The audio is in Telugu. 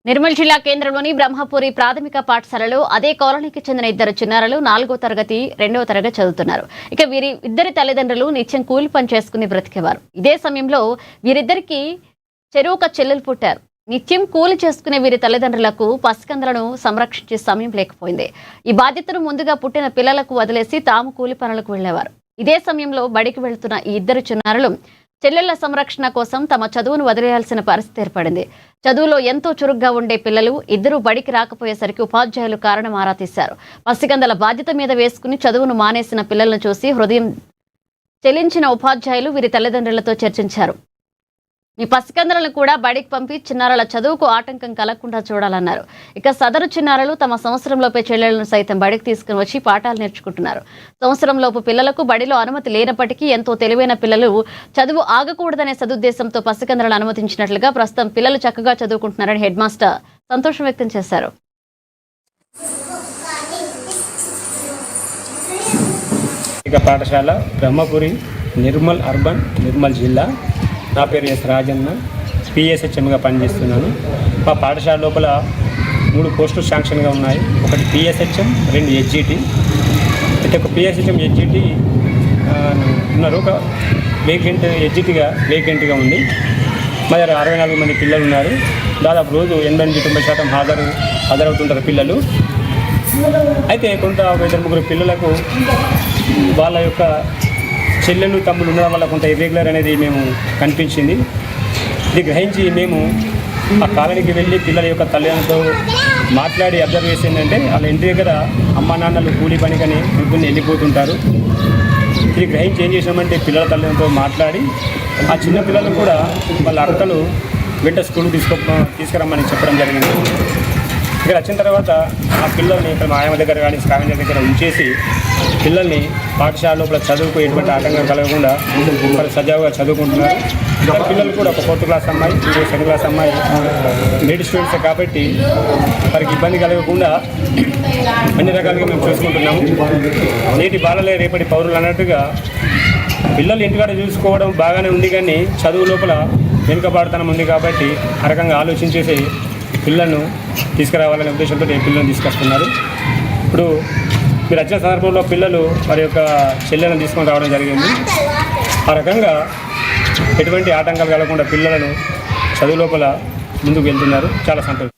నిర్మల్ జిల్లా కేంద్రంలోని బ్రహ్మపురి ప్రాథమిక పాఠశాలలో అదే కాలనీకి చెందిన ఇద్దరు చిన్నారులు 4వ తరగతి 2వ తరగతి చదువుతున్నారు. ఇక వీరి ఇద్దరి తల్లిదండ్రులు నిత్యం కూలి పని చేసుకుని బ్రతికేవారు. ఇదే సమయంలో వీరిద్దరికి చెరువుక చెల్లెలు పుట్టారు. నిత్యం కూలి చేసుకునే వీరి తల్లిదండ్రులకు పసికందులను సంరక్షించే సమయం లేకపోయింది. ఈ బాధ్యతను ముందుగా పుట్టిన పిల్లలకు వదిలేసి తాము కూలి పనులకు వెళ్లేవారు. ఇదే సమయంలో బడికి వెళ్తున్న ఈ ఇద్దరు చిన్నారులు చెల్లెళ్ల సంరక్షణ కోసం తమ చదువును వదిలేయాల్సిన పరిస్థితి ఏర్పడింది. చదువులో ఎంతో చురుగ్గా ఉండే పిల్లలు ఇద్దరు బడికి రాకపోయేసరికి ఉపాధ్యాయులు కారణం ఆరా తీశారు. పసికందల బాధ్యత మీద వేసుకుని చదువును మానేసిన పిల్లలను చూసి హృదయం చెలించిన ఉపాధ్యాయులు వీరి తల్లిదండ్రులతో చర్చించారు. ఈ పసికందలను కూడా బడికి పంపి చిన్నారుల చదువుకు ఆటంకం కలగకుండా చూడాలన్నారు. ఇక సదరు చిన్నారులు తమ సంవత్సరంలోపే చెల్లెళ్లను సైతం బడికి తీసుకుని వచ్చి పాఠాలు నేర్చుకుంటున్నారు. సంవత్సరంలోపు పిల్లలకు బడిలో అనుమతి లేనప్పటికీ ఎంతో తెలివైన పిల్లలు చదువు ఆగకూడదనే సదుద్దేశంతో పసికందలను అనుమతించినట్లుగా ప్రస్తుతం పిల్లలు చక్కగా చదువుకుంటున్నారని హెడ్ మాస్టర్ సంతోషం వ్యక్తం చేశారు. పాఠశాల బ్రహ్మపురి నిర్మల్ అర్బన్ నిర్మల్ జిల్లా. నా పేరు ఎస్ రాజన్న, పిఎస్హెచ్ఎంగా పనిచేస్తున్నాను. మా పాఠశాల లోపల 3 పోస్టులు శాంక్షన్గా ఉన్నాయి. ఒకటి పిఎస్హెచ్ఎం, 2 హెచ్జిటి. అయితే ఒక పిఎస్హెచ్ఎం హెచ్జిటి ఉన్నారు, ఒక వేకెంట్గా ఉంది. మా దగ్గర 64 మంది పిల్లలు ఉన్నారు. దాదాపు రోజు 80-90% హాజరవుతుంటారు పిల్లలు. అయితే కొంత 2-3 పిల్లలకు వాళ్ళ యొక్క చెల్లెలు తమ్ముళ్ళు ఉండడం వల్ల కొంత ఇర్రెగ్యులర్ అనేది మేము కనిపించింది. ఇది గ్రహించి మేము ఆ కాలనీకి వెళ్ళి పిల్లల యొక్క తల్లిదండ్రులతో మాట్లాడి అబ్జర్వ్ చేసి ఏంటంటే వాళ్ళ ఇంటి దగ్గర అమ్మ నాన్నలు కూలీ పనికని ముగ్గురిని వెళ్ళిపోతుంటారు. ఇది గ్రహించి ఏం చేసామంటే పిల్లల తల్లిదండ్రులతో మాట్లాడి ఆ చిన్న పిల్లలు కూడా వాళ్ళ అక్కలు వెంట స్కూల్కి తీసుకురమ్మని చెప్పడం జరిగింది. ఇక్కడ వచ్చిన తర్వాత ఆ పిల్లల్ని ఇక్కడ మా ఆయమ్మ దగ్గర కానీ స్కావెంజర్ దగ్గర ఉంచేసి పిల్లల్ని పాఠశాల లోపల చదువుకు ఎటువంటి ఆటంకం కలగకుండా వాళ్ళు సజావుగా చదువుకుంటున్నారు. ఇద్దరు పిల్లలు కూడా ఒక 4th క్లాస్ అమ్మాయి, 2nd క్లాస్ అమ్మాయి మెడిట్ స్టూడెంట్స్ కాబట్టి వారికి ఇబ్బంది కలగకుండా అన్ని రకాలుగా మేము చూసుకుంటున్నాము. నేటి బాలలే రేపటి పౌరులు అన్నట్టుగా పిల్లలు ఇంటికాడ చూసుకోవడం బాగానే ఉంది, కానీ చదువు లోపల వెనుకబాటుతనం ఉంది కాబట్టి ఆ రకంగా ఆలోచించేసి పిల్లలను తీసుకురావాలనే ఉద్దేశంతో పిల్లలను తీసుకొస్తున్నారు. ఇప్పుడు మీరు వచ్చిన సందర్భంలో పిల్లలు వారి యొక్క చెల్లెలను తీసుకొని రావడం జరిగింది. ఆ రకంగా ఎటువంటి ఆటంకాలు కలగకుండా పిల్లలను చదువు లోపల ముందుకు వెళ్తున్నారు. చాలా సంతోషం.